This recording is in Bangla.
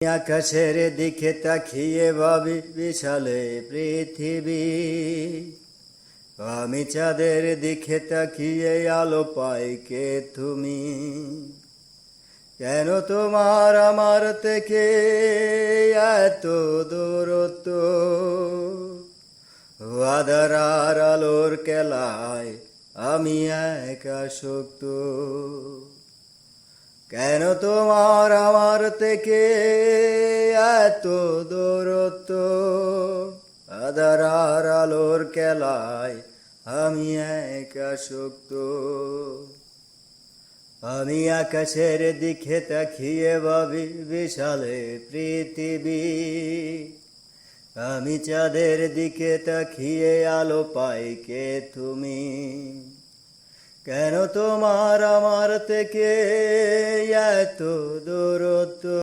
আকাশের দিকে তাকিয়ে ভাবি বিশালে পৃথিবী, আমি চাঁদের দিকে তাকিয়ে আলো পাই কে তুমি। কেন তোমার আমার থেকে এত দূরত্ব, আধার আলোর খেলায় আমি একা শক্ত। কেন তোমার আমার থেকে এত দূরত্ব, আধার আলোর খেলায় আমি একা শক্ত। আমি আকাশের দিকে তাকিয়ে ভাবি বিশালে পৃথিবী, আমি চাঁদের দিকে তাকিয়ে আলো পাই কে তুমি। কেন তোমার আমার থেকে এত দূরত্ব।